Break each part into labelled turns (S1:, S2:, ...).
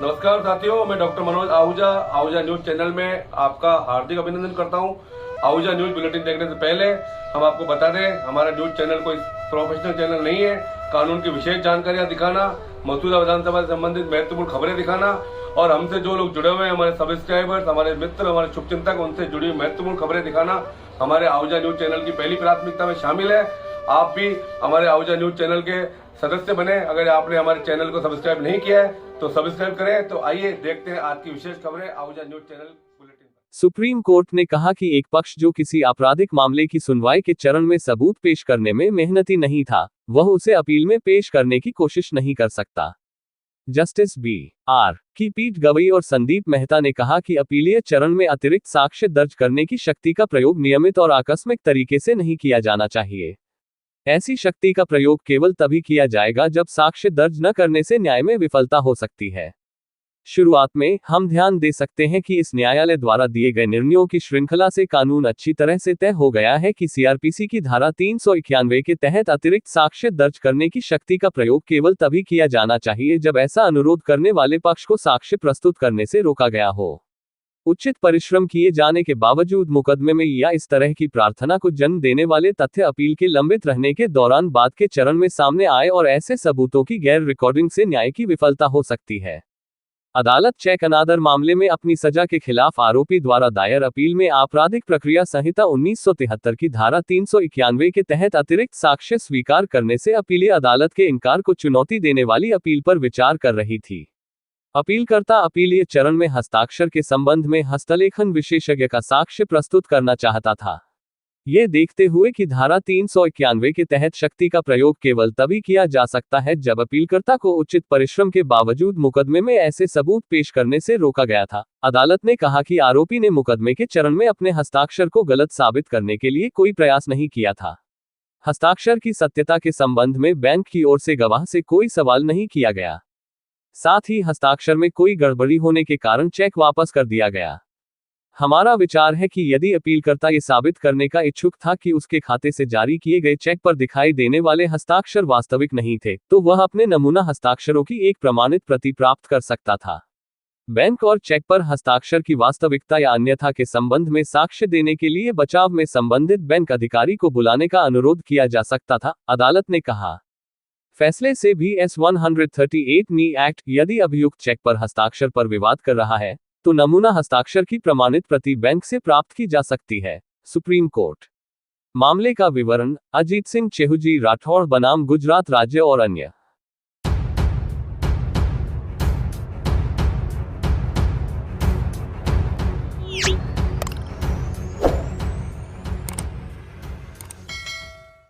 S1: नमस्कार साथियों, मैं doctor Manoj Ahuja Ahuja news channel में आपका हार्दिक अभिनंदन करता हूं। आहूजा न्यूज बुलेटिन देखने से पहले हम आपको बता दें, हमारा न्यूज चैनल कोई प्रोफेशनल चैनल नहीं है। कानून की विशेष जानकारियां दिखाना, मौजूदा विधानसभा से संबंधित महत्वपूर्ण खबरें दिखाना और हमसे जो लोग जुड़े हुए हैं, हमारे सब्सक्राइबर्स, हमारे मित्र, हमारे शुभचिंतक, उनसे जुड़ी हुई महत्वपूर्ण खबरें दिखाना हमारे आहूजा न्यूज चैनल की पहली प्राथमिकता में शामिल है। आप भी हमारे आहूजा न्यूज चैनल के सदस्य बने। अगर आपने हमारे चैनल को सब्सक्राइब नहीं किया है तो सब्सक्राइब करें। तो आइए देखते हैं आज की विशेष खबरें Ahuja news channel bulletin.
S2: Supreme court ने कहा कि एक पक्ष जो किसी आपराधिक मामले की सुनवाई के चरण में सबूत पेश करने में मेहनती नहीं था, वह उसे अपील में पेश करने की कोशिश नहीं कर सकता। Justice B R. की पीठ गवई और संदीप मेहता ने कहा कि अपीलीय चरण में अतिरिक्त साक्ष्य दर्ज करने की शक्ति का प्रयोग नियमित और आकस्मिक तरीके से नहीं किया जाना चाहिए। ऐसी शक्ति का प्रयोग केवल तभी किया जाएगा जब साक्ष्य दर्ज न करने से न्याय में विफलता हो सकती है। शुरुआत में हम ध्यान दे सकते हैं कि इस न्यायालय द्वारा दिए गए निर्णयों की श्रृंखला से कानून अच्छी तरह से तय हो गया है कि सीआरपीसी की धारा 391 के तहत अतिरिक्त साक्ष्य दर्ज करने की शक्ति का प्रयोग केवल तभी किया जाना चाहिए जब ऐसा अनुरोध करने वाले पक्ष को साक्ष्य प्रस्तुत करने से रोका गया हो। उचित परिश्रम किए जाने के बावजूद मुकदमे में या इस तरह की प्रार्थना को जन्म देने वाले तथ्य अपील के लंबित रहने के दौरान बाद के चरण में सामने आए और ऐसे सबूतों की गैर रिकॉर्डिंग से न्याय की विफलता हो सकती है। अदालत चेक अनादर मामले में अपनी सजा के खिलाफ आरोपी द्वारा दायर अपील में आपराधिक प्रक्रिया संहिता 1973 की धारा 391 के तहत अतिरिक्त साक्ष्य स्वीकार करने से अपीलीय अदालत के इनकार को चुनौती देने वाली अपील पर विचार कर रही थी। अपीलकर्ता अपीलीय चरण में हस्ताक्षर के संबंध में हस्तलेखन विशेषज्ञ का साक्ष्य प्रस्तुत करना चाहता था। ये देखते हुए कि धारा 391 के तहत शक्ति का प्रयोग केवल तभी किया जा सकता है जब अपीलकर्ता को उचित परिश्रम के बावजूद मुकदमे में ऐसे सबूत पेश करने से रोका गया था, अदालत ने कहा कि आरोपी ने मुकदमे के चरण में अपने हस्ताक्षर को गलत साबित करने के लिए कोई प्रयास नहीं किया था। हस्ताक्षर की सत्यता के संबंध में बैंक की ओर से गवाह से कोई सवाल नहीं किया गया। साथ ही हस्ताक्षर में कोई गड़बड़ी होने के कारण चेक वापस कर दिया गया। हमारा विचार है कि यदि अपीलकर्ता ये साबित करने का इच्छुक था कि उसके खाते से जारी किए गए चेक पर दिखाई देने वाले हस्ताक्षर वास्तविक नहीं थे, तो वह अपने नमूना हस्ताक्षरों की एक प्रमाणित प्रति प्राप्त कर सकता था। बैंक और चेक पर हस्ताक्षर की वास्तविकता या अन्यथा के संबंध में साक्ष्य देने के लिए बचाव में संबंधित बैंक अधिकारी को बुलाने का अनुरोध किया जा सकता था, अदालत ने कहा। फैसले से भी एस 138 नी एक्ट, यदि अभियुक्त चेक पर हस्ताक्षर पर विवाद कर रहा है तो नमूना हस्ताक्षर की प्रमाणित प्रति बैंक से प्राप्त की जा सकती है। Supreme court. मामले का विवरण। अजीत सिंह चेहूजी राठौड़ बनाम गुजरात राज्य और अन्य।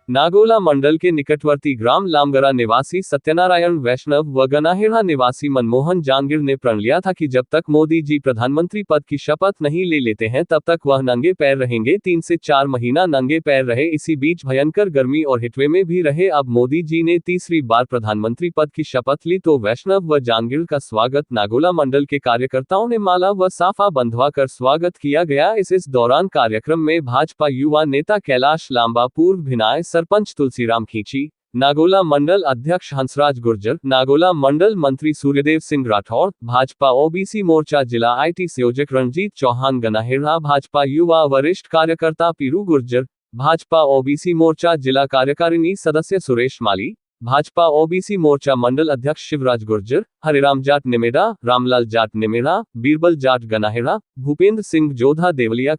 S2: नागोला मंडल के निकटवर्ती ग्राम लामगरा निवासी सत्यनारायण वैष्णव व गनाहेड़ा निवासी मनमोहन जांगिड़ ने प्रण लिया था कि जब तक मोदी जी प्रधानमंत्री पद की शपथ नहीं ले लेते हैं तब तक वह नंगे पैर रहेंगे। 3 से 4 महीना नंगे पैर रहे। इसी बीच भयंकर गर्मी और हिटवे में भी रहे। अब मोदी जी ने तीसरी बार प्रधानमंत्री पद की शपथ ली तो वैष्णव व जांगिड़ का स्वागत नागोला मंडल के कार्यकर्ताओं ने माला व साफा बंधवा कर स्वागत किया गया। इस दौरान कार्यक्रम में भाजपा युवा नेता कैलाश लांबा, पूर्व भिनाय सरपंच तुलसीराम खींची, नागोला मंडल अध्यक्ष हंसराज गुर्जर, नागोला मंडल मंत्री सूर्यदेव सिंह राठौड़, भाजपा ओबीसी मोर्चा जिला आईटी संयोजक रणजीत चौहान गनाहेड़ा, भाजपा युवा वरिष्ठ कार्यकर्ता पीरू गुर्जर, भाजपा ओबीसी मोर्चा जिला कार्यकारिणी सदस्य सुरेश माली, भाजपा ओबीसी मोर्चा मंडल अध्यक्ष शिवराज गुर्जर, हरिराम जाट निमेड़ा, रामलाल जाट निमेड़ा, बीरबल जाट गनाहेड़ा, भूपेंद्र सिंह जोधा देवलिया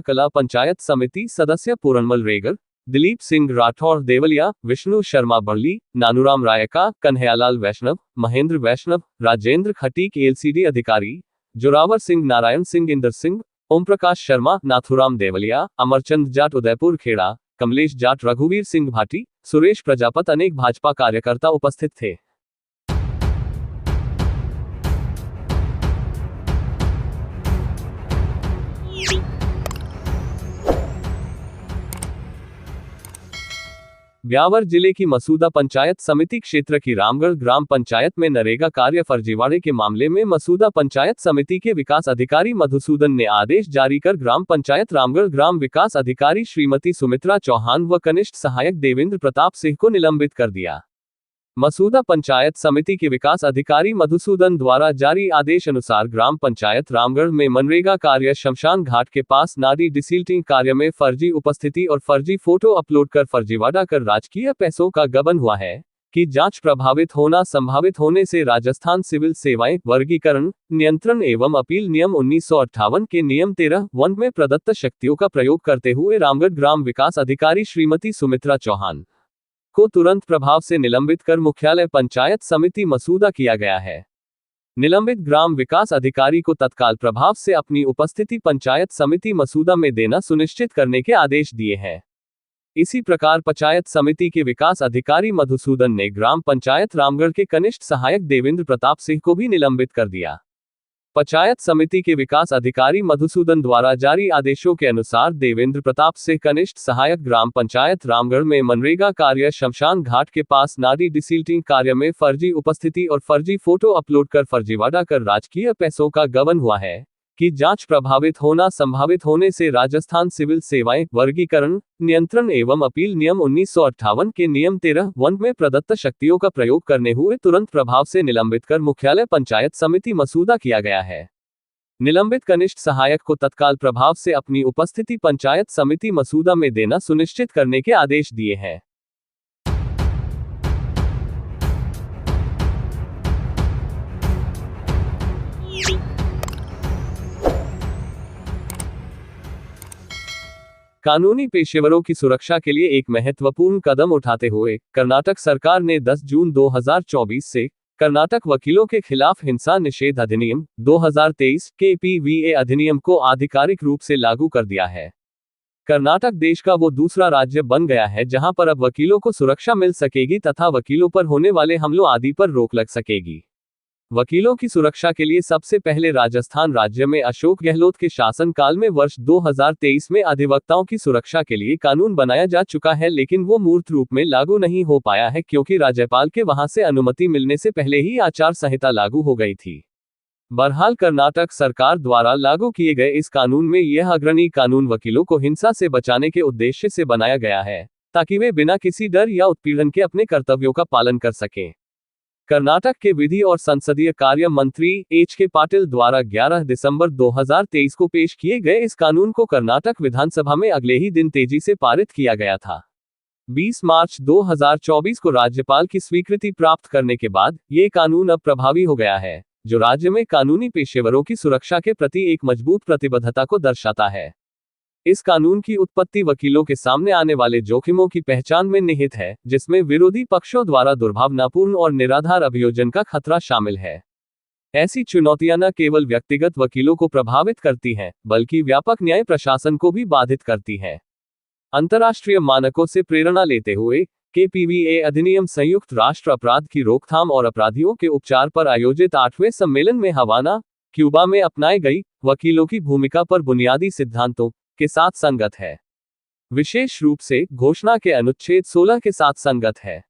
S2: कला पंचायत समिति सदस्य पूरनमल रेगर, दिलीप सिंह राठौड़ देवलिया, विष्णु शर्मा बड़ली, नानूराम रायका, कन्हैयालाल वैष्णव, महेंद्र वैष्णव, राजेंद्र खटीक एलसीडी अधिकारी, जोरावर सिंह, नारायण सिंह, इंदर सिंह, ओम प्रकाश शर्मा, नाथुराम देवलिया, अमरचंद जाट उदयपुर खेड़ा, कमलेश जाट, रघुवीर सिंह भाटी, सुरेश प्रजापत अनेक भाजपा कार्यकर्ता उपस्थित थे। ब्यावर जिले की मसूदा पंचायत समिति क्षेत्र की रामगढ़ ग्राम पंचायत में नरेगा कार्य फर्जीवाड़े के मामले में मसूदा पंचायत समिति के विकास अधिकारी मधुसूदन ने आदेश जारी कर ग्राम पंचायत रामगढ़ ग्राम विकास अधिकारी श्रीमती सुमित्रा चौहान व कनिष्ठ सहायक देवेंद्र प्रताप सिंह को निलंबित कर दिया। मसूदा पंचायत समिति के विकास अधिकारी मधुसूदन द्वारा जारी आदेश अनुसार ग्राम पंचायत रामगढ़ में मनरेगा कार्य शमशान घाट के पास नाडी डिसील्टिंग कार्य में फर्जी उपस्थिति और फर्जी फोटो अपलोड कर फर्जीवाड़ा कर राजकीय पैसों का गबन हुआ है कि जांच प्रभावित होना संभावित होने से राजस्थान सिविल सेवाएं वर्गीकरण नियंत्रण एवं अपील नियम 1958 के नियम 13(1) में प्रदत्त शक्तियों का प्रयोग करते हुए रामगढ़ ग्राम विकास अधिकारी श्रीमती सुमित्रा चौहान को तुरंत प्रभाव से निलंबित कर मुख्यालय पंचायत समिति मसूदा किया गया है। निलंबित ग्राम विकास अधिकारी को तत्काल प्रभाव से अपनी उपस्थिति पंचायत समिति मसूदा में देना सुनिश्चित करने के आदेश दिए हैं। इसी प्रकार पंचायत समिति के विकास अधिकारी मधुसूदन ने ग्राम पंचायत रामगढ़ के कनिष्ठ सहायक देवेंद्र प्रताप सिंह को भी निलंबित कर दिया। पंचायत समिति के विकास अधिकारी मधुसूदन द्वारा जारी आदेशों के अनुसार देवेंद्र प्रताप सिंह कनिष्ठ सहायक ग्राम पंचायत रामगढ़ में मनरेगा कार्य शमशान घाट के पास नाडी डिसील्टिंग कार्य में फर्जी उपस्थिति और फर्जी फोटो अपलोड कर फर्जीवाड़ा कर राजकीय पैसों का गबन हुआ है कि जांच प्रभावित होना संभावित होने से राजस्थान सिविल सेवाएं वर्गीकरण नियंत्रण एवं अपील नियम 1958 के नियम 13(1) में प्रदत्त शक्तियों का प्रयोग करने हुए तुरंत प्रभाव से निलंबित कर मुख्यालय पंचायत समिति मसूदा किया गया है। निलंबित कनिष्ठ सहायक को तत्काल प्रभाव से अपनी उपस्थिति पंचायत समिति मसूदा में देना सुनिश्चित करने के आदेश दिए हैं। कानूनी पेशेवरों की सुरक्षा के लिए एक महत्वपूर्ण कदम उठाते हुए कर्नाटक सरकार ने 10 जून 2024 से कर्नाटक वकीलों के खिलाफ हिंसा निषेध अधिनियम 2023 KPVA अधिनियम को आधिकारिक रूप से लागू कर दिया है। कर्नाटक देश का वो दूसरा राज्य बन गया है जहां पर अब वकीलों को सुरक्षा मिल सकेगी तथा वकीलों पर होने वाले हमलों आदि पर रोक लग सकेगी। वकीलों की सुरक्षा के लिए सबसे पहले राजस्थान राज्य में अशोक गहलोत के शासनकाल में वर्ष 2023 में अधिवक्ताओं की सुरक्षा के लिए कानून बनाया जा चुका है, लेकिन वो मूर्त रूप में लागू नहीं हो पाया है क्योंकि राज्यपाल के वहां से अनुमति मिलने से पहले ही आचार संहिता लागू हो गई थी। बहरहाल कर्नाटक सरकार द्वारा लागू किए गए इस कानून में यह अग्रणी कानून वकीलों को हिंसा से बचाने के उद्देश्य से बनाया गया है ताकि वे बिना किसी डर या उत्पीड़न के अपने कर्तव्यों का पालन कर सकें। कर्नाटक के विधि और संसदीय कार्य मंत्री HK पाटिल द्वारा 11 दिसंबर 2023 को पेश किए गए इस कानून को कर्नाटक विधानसभा में अगले ही दिन तेजी से पारित किया गया था। 20 मार्च 2024 को राज्यपाल की स्वीकृति प्राप्त करने के बाद ये कानून अब प्रभावी हो गया है, जो राज्य में कानूनी पेशेवरों की सुरक्षा के प्रति एक मजबूत प्रतिबद्धता को दर्शाता है। इस कानून की उत्पत्ति वकीलों के सामने आने वाले जोखिमों की पहचान में निहित है, जिसमें विरोधी पक्षों द्वारा दुर्भावनापूर्ण और निराधार अभियोजन का खतरा शामिल है। ऐसी चुनौतियां न केवल व्यक्तिगत वकीलों को प्रभावित करती हैं, बल्कि व्यापक न्याय प्रशासन को भी बाधित करती हैं। अंतर्राष्ट्रीय मानकों से प्रेरणा लेते हुए KPVA अधिनियम संयुक्त राष्ट्र अपराध की रोकथाम और अपराधियों के उपचार पर आयोजित 8वें सम्मेलन में हवाना, क्यूबा में अपनाई गई वकीलों की भूमिका पर बुनियादी सिद्धांतों के साथ संगत है। विशेष रूप से घोषणा के अनुच्छेद 16 के साथ संगत है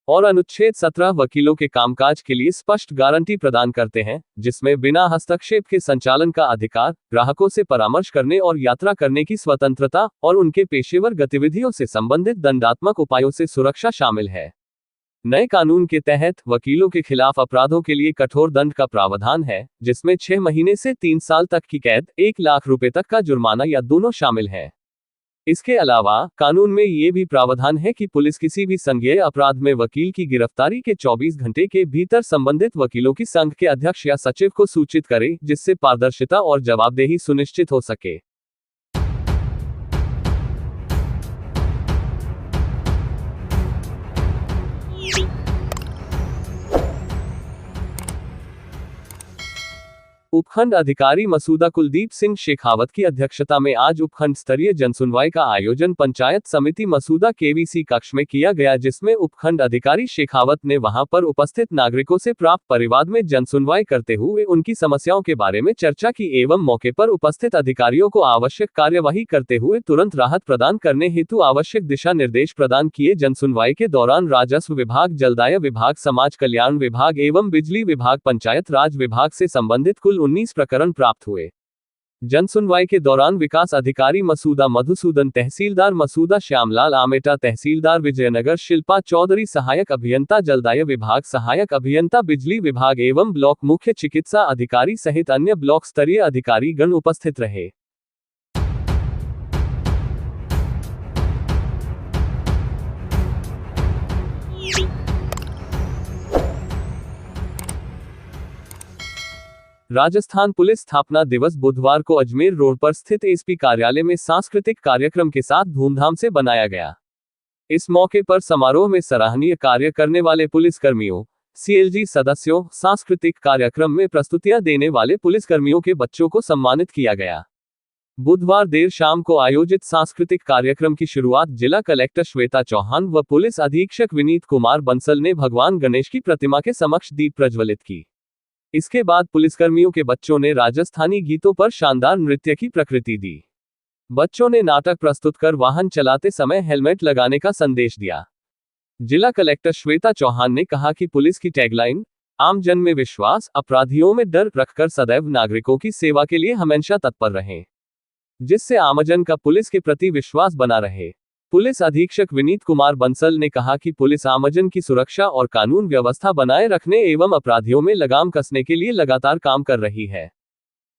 S2: और अनुच्छेद 17 वकीलों के कामकाज के लिए स्पष्ट गारंटी प्रदान करते हैं, जिसमें बिना हस्तक्षेप के संचालन का अधिकार, ग्राहकों से परामर्श करने और यात्रा करने की स्वतंत्रता और उनके पेशेवर गतिविधियों से संबंधित दंडात्मक उपायों से सुरक्षा शामिल है। नए कानून के तहत वकीलों के खिलाफ अपराधों के लिए कठोर दंड का प्रावधान है, जिसमें 6 महीने से 3 साल तक की कैद, 1 लाख रुपए तक का जुर्माना या दोनों शामिल है। इसके अलावा कानून में ये भी प्रावधान है कि पुलिस किसी भी संज्ञेय अपराध में वकील की गिरफ्तारी के 24 घंटे के भीतर संबंधित वकीलों की संघ के अध्यक्ष या सचिव को सूचित करे, जिससे पारदर्शिता और जवाबदेही सुनिश्चित हो सके। उपखंड अधिकारी मसूदा कुलदीप सिंह शेखावत की अध्यक्षता में आज उपखंड स्तरीय जनसुनवाई का आयोजन पंचायत समिति मसूदा KVC कक्ष में किया गया, जिसमें उपखंड अधिकारी शेखावत ने वहां पर उपस्थित नागरिकों से प्राप्त परिवाद में जनसुनवाई करते हुए उनकी समस्याओं के बारे में चर्चा की एवं मौके पर उपस्थित अधिकारियों को आवश्यक कार्यवाही करते हुए तुरंत राहत प्रदान करने हेतु आवश्यक दिशा निर्देश प्रदान किए। जनसुनवाई के दौरान राजस्व विभाग, जलदाय विभाग, समाज कल्याण विभाग एवं बिजली विभाग, पंचायत राज विभाग से संबंधित कुल 19 प्रकरण प्राप्त हुए। जनसुनवाई के दौरान विकास अधिकारी मसूदा मधुसूदन, तहसीलदार मसूदा श्यामलाल आमेटा, तहसीलदार विजयनगर शिल्पा चौधरी, सहायक अभियंता जलदाय विभाग, सहायक अभियंता बिजली विभाग एवं ब्लॉक मुख्य चिकित्सा अधिकारी सहित अन्य ब्लॉक स्तरीय अधिकारी गण उपस्थित रहे। राजस्थान पुलिस स्थापना दिवस बुधवार को अजमेर रोड पर स्थित एसपी कार्यालय में सांस्कृतिक कार्यक्रम के साथ धूमधाम से बनाया गया। इस मौके पर समारोह में सराहनीय कार्य करने वाले पुलिसकर्मियों, सीएलजी सदस्यों, सांस्कृतिक कार्यक्रम में प्रस्तुतियां देने वाले पुलिसकर्मियों के बच्चों को सम्मानित किया गया। बुधवार देर शाम को आयोजित सांस्कृतिक कार्यक्रम की शुरुआत जिला कलेक्टर श्वेता चौहान व पुलिस अधीक्षक विनीत कुमार बंसल ने भगवान गणेश की प्रतिमा के समक्ष दीप प्रज्वलित की। इसके बाद पुलिसकर्मियों के बच्चों ने राजस्थानी गीतों पर शानदार नृत्य की प्रकृति दी। बच्चों ने नाटक प्रस्तुत कर वाहन चलाते समय हेलमेट लगाने का संदेश दिया। जिला कलेक्टर श्वेता चौहान ने कहा कि पुलिस की टैगलाइन आम जन में विश्वास, अपराधियों में डर रखकर सदैव नागरिकों की सेवा के लिए हमेशा तत्पर रहें, जिससे आमजन का पुलिस के प्रति विश्वास बना रहे। पुलिस अधीक्षक विनीत कुमार बंसल ने कहा कि पुलिस आमजन की सुरक्षा और कानून व्यवस्था बनाए रखने एवं अपराधियों में लगाम कसने के लिए लगातार काम कर रही है।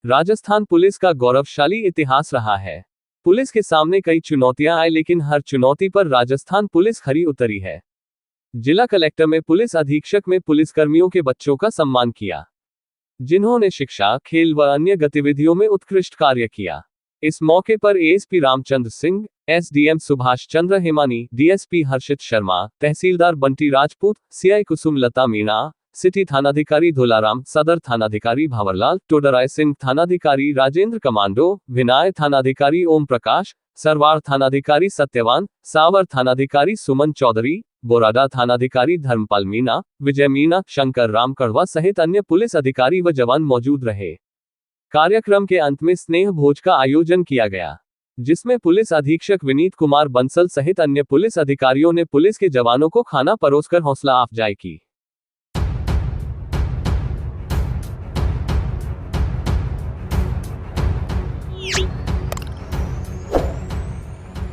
S2: राजस्थान पुलिस का गौरवशाली इतिहास रहा है। पुलिस के सामने कई चुनौतियां आई, लेकिन हर चुनौती पर राजस्थान पुलिस खरी उतरी है। जिला कलेक्टर में पुलिस अधीक्षक में पुलिसकर्मियों के बच्चों का सम्मान किया, जिन्होंने शिक्षा, खेल व अन्य गतिविधियों में उत्कृष्ट कार्य किया। इस मौके पर ASP Ramchandra Singh, SDM Subhash Chandra Hemani, DSP हर्षित शर्मा, तहसीलदार बंटी राजपूत, सीआई कुसुम लता मीणा, सिटी थानाधिकारी धोलाराम, सदर थानाधिकारी भंवरलाल, टोडराय सिंह, थानाधिकारी राजेंद्र कमांडो, भिनाय थानाधिकारी ओम प्रकाश, सरवार थानाधिकारी सत्यवान, सावर थानाधिकारी सुमन चौधरी, बोराडा थानाधिकारी धर्मपाल मीणा, विजय मीणा, शंकर राम कड़वा सहित अन्य पुलिस अधिकारी व जवान मौजूद रहे। कार्यक्रम के अंत में स्नेह भोज का आयोजन किया गया, जिसमें पुलिस अधीक्षक विनीत कुमार बंसल सहित अन्य पुलिस अधिकारियों ने पुलिस के जवानों को खाना परोसकर हौसला अफजाई की।